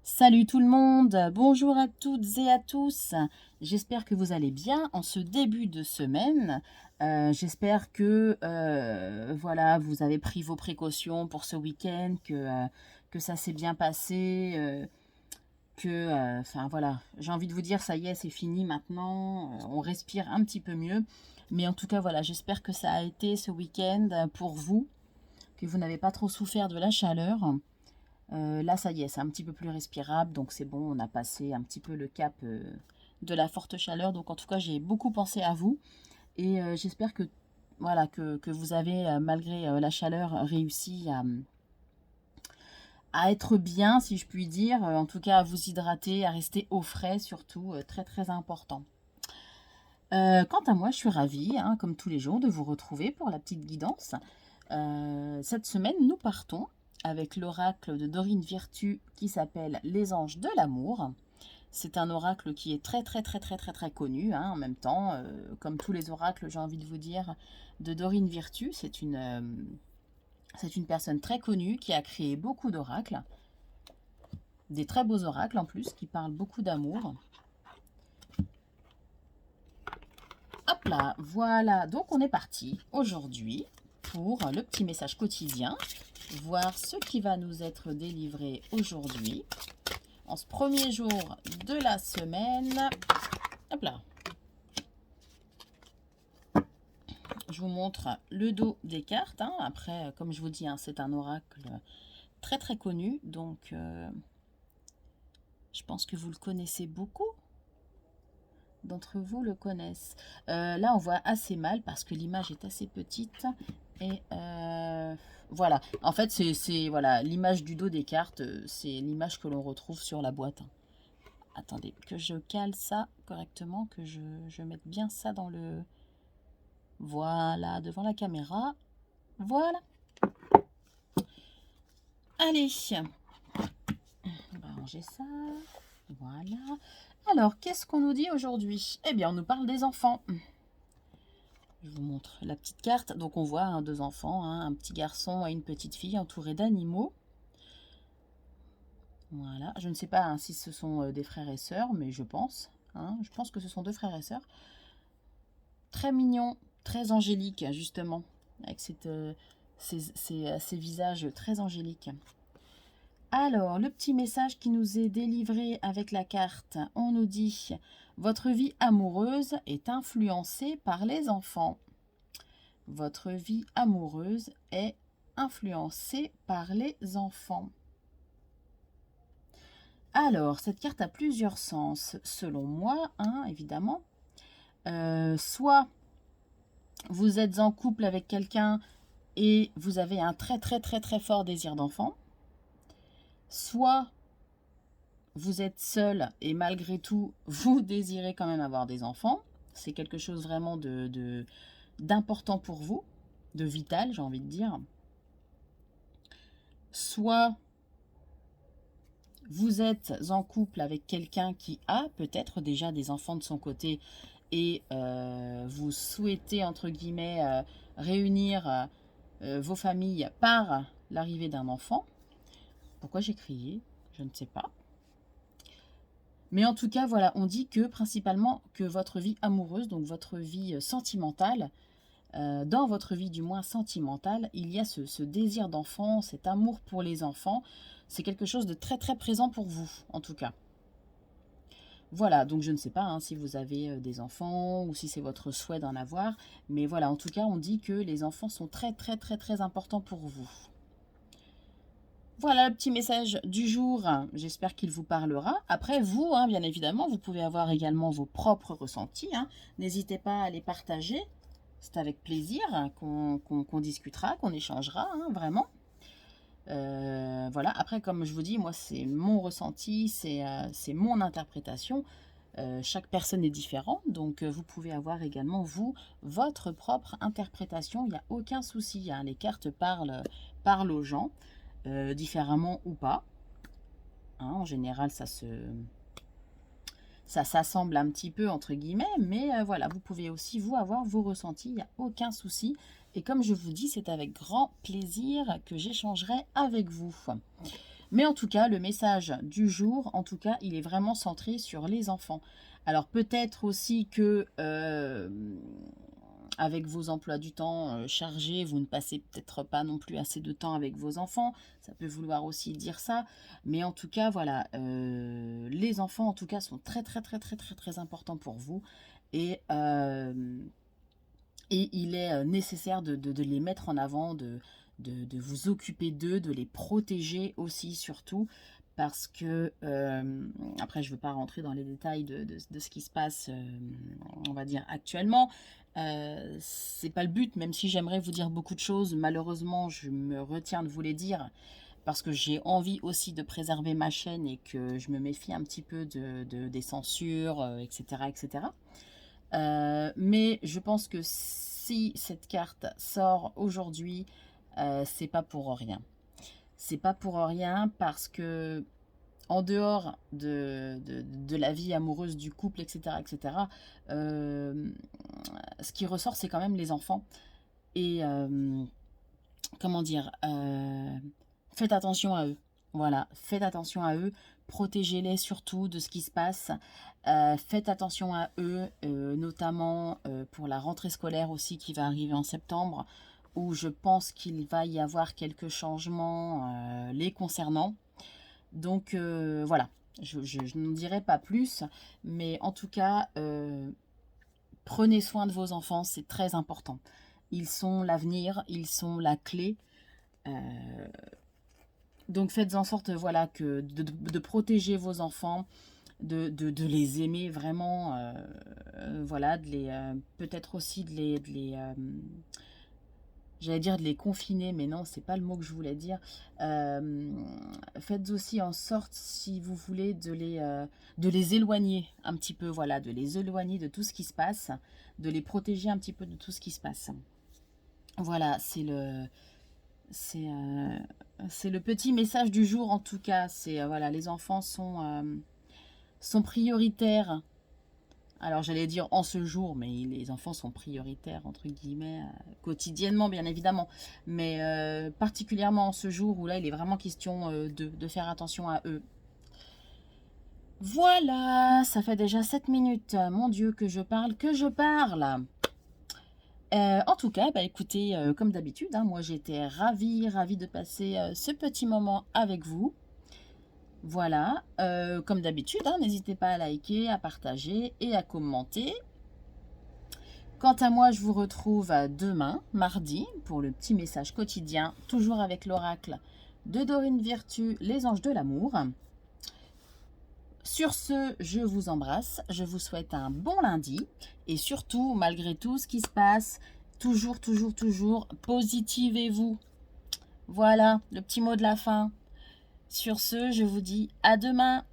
Salut tout le monde, bonjour à toutes et à tous. J'espère que vous allez bien en ce début de semaine. J'espère que voilà, vous avez pris vos précautions pour ce week-end, que ça s'est bien passé, enfin voilà, j'ai envie de vous dire, ça y est, c'est fini maintenant, on respire un petit peu mieux. Mais en tout cas, voilà, j'espère que ça a été ce week-end pour vous, que vous n'avez pas trop souffert de la chaleur. Là, ça y est, c'est un petit peu plus respirable, donc c'est bon, on a passé un petit peu le cap de la forte chaleur. Donc en tout cas, j'ai beaucoup pensé à vous et j'espère que, voilà, que vous avez, malgré la chaleur, réussi à être bien, si je puis dire. En tout cas, à vous hydrater, à rester au frais, surtout, très très important. Quant à moi, je suis ravie, hein, comme tous les jours, de vous retrouver pour la petite guidance. Cette semaine, nous partons avec l'oracle de Dorine Virtue qui s'appelle Les Anges de l'amour. C'est un oracle qui est très très très très très très connu, hein, en même temps, comme tous les oracles, j'ai envie de vous dire, de Dorine Virtue. C'est une personne très connue qui a créé beaucoup d'oracles, des très beaux oracles en plus, qui parlent beaucoup d'amour. Hop là, voilà, donc on est parti aujourd'hui pour le petit message quotidien, voir ce qui va nous être délivré aujourd'hui, en ce premier jour de la semaine. Hop là. Je vous montre le dos des cartes, hein. Après, comme je vous dis, hein, c'est un oracle très très connu, donc je pense que vous le connaissez beaucoup. D'entre vous le connaissent. Là, on voit assez mal parce que l'image est assez petite. Et voilà. En fait, c'est voilà, l'image du dos des cartes, c'est l'image que l'on retrouve sur la boîte. Attendez, que je cale ça correctement, que je mette bien ça dans le... Voilà, devant la caméra. Voilà. Allez. On va ranger ça. Voilà. Alors, qu'est-ce qu'on nous dit aujourd'hui? Eh bien, on nous parle des enfants. Je vous montre la petite carte. Donc on voit, hein, deux enfants, hein, un petit garçon et une petite fille entourés d'animaux. Voilà. Je ne sais pas, hein, si ce sont des frères et sœurs, mais je pense. Hein, je pense que ce sont deux frères et sœurs. Très mignons, très angéliques, justement, avec ces visages très angéliques. Alors, le petit message qui nous est délivré avec la carte, on nous dit « Votre vie amoureuse est influencée par les enfants. » Votre vie amoureuse est influencée par les enfants. Alors, cette carte a plusieurs sens, selon moi, hein, évidemment. Soit vous êtes en couple avec quelqu'un et vous avez un très très très très fort désir d'enfant. Soit vous êtes seul et malgré tout, vous désirez quand même avoir des enfants. C'est quelque chose vraiment d'important pour vous, de vital, j'ai envie de dire. Soit vous êtes en couple avec quelqu'un qui a peut-être déjà des enfants de son côté et vous souhaitez, entre guillemets, réunir vos familles par l'arrivée d'un enfant. Pourquoi j'ai crié? Je ne sais pas. Mais en tout cas, voilà, on dit que principalement que votre vie amoureuse, donc votre vie sentimentale, dans votre vie du moins sentimentale, il y a ce désir d'enfant, cet amour pour les enfants. C'est quelque chose de très très présent pour vous, en tout cas. Voilà, donc je ne sais pas, hein, si vous avez des enfants ou si c'est votre souhait d'en avoir. Mais voilà, en tout cas, on dit que les enfants sont très très très très importants pour vous. Voilà le petit message du jour. J'espère qu'il vous parlera. Après, vous, hein, bien évidemment, vous pouvez avoir également vos propres ressentis, hein. N'hésitez pas à les partager. C'est avec plaisir, hein, qu'on discutera, qu'on échangera, hein, vraiment. Voilà, après, comme je vous dis, moi, c'est mon ressenti, c'est mon interprétation. Chaque personne est différente, donc vous pouvez avoir également, vous, votre propre interprétation. Il n'y a aucun souci, hein. Les cartes parlent aux gens, différemment ou pas. Hein, en général, ça s'assemble un petit peu, entre guillemets, mais voilà, vous pouvez aussi, vous, avoir vos ressentis, il n'y a aucun souci. Et comme je vous dis, c'est avec grand plaisir que j'échangerai avec vous. Mais en tout cas, le message du jour, en tout cas, il est vraiment centré sur les enfants. Alors peut-être aussi que avec vos emplois du temps chargés, vous ne passez peut-être pas non plus assez de temps avec vos enfants. Ça peut vouloir aussi dire ça. Mais en tout cas, voilà, les enfants, en tout cas, sont très, très, très, très, très, très importants pour vous. Et, euh, et il est nécessaire de les mettre en avant, de vous occuper d'eux, de les protéger aussi, surtout. Parce que, après, je ne veux pas rentrer dans les détails de ce qui se passe, on va dire, actuellement. C'est pas le but, même si j'aimerais vous dire beaucoup de choses. Malheureusement, je me retiens de vous les dire parce que j'ai envie aussi de préserver ma chaîne et que je me méfie un petit peu des censures, etc., etc. Mais je pense que si cette carte sort aujourd'hui, c'est pas pour rien. C'est pas pour rien parce que en dehors de la vie amoureuse du couple, etc., etc., euh, ce qui ressort, c'est quand même les enfants. Et comment dire, faites attention à eux. Voilà, faites attention à eux, protégez-les surtout de ce qui se passe. Faites attention à eux, notamment pour la rentrée scolaire aussi qui va arriver en septembre, où je pense qu'il va y avoir quelques changements les concernant. Donc voilà, je n'en dirai pas plus, mais en tout cas, prenez soin de vos enfants, c'est très important. Ils sont l'avenir, ils sont la clé. Euh, donc faites en sorte voilà, que de protéger vos enfants, de les aimer vraiment, voilà, peut-être aussi j'allais dire de les confiner, mais non, c'est pas le mot que je voulais dire. Euh, Faites aussi en sorte, si vous voulez, de les éloigner un petit peu, voilà, de les éloigner de tout ce qui se passe, de les protéger un petit peu de tout ce qui se passe. Voilà, c'est, euh, c'est le petit message du jour en tout cas. C'est voilà, les enfants sont prioritaires. Alors j'allais dire en ce jour, mais les enfants sont prioritaires entre guillemets quotidiennement bien évidemment, mais particulièrement en ce jour où là il est vraiment question de faire attention à eux. Voilà, ça fait déjà 7 minutes, mon Dieu que je parle, que je parle. En tout cas, bah écoutez, comme d'habitude, hein, moi j'étais ravie de passer ce petit moment avec vous. Voilà, comme d'habitude, hein, n'hésitez pas à liker, à partager et à commenter. Quant à moi, je vous retrouve demain, mardi, pour le petit message quotidien, toujours avec l'oracle de Dorine Virtue, les anges de l'amour. Sur ce, je vous embrasse, je vous souhaite un bon lundi et surtout, malgré tout ce qui se passe, toujours, toujours, toujours, positivez-vous. Voilà, le petit mot de la fin. Sur ce, je vous dis à demain.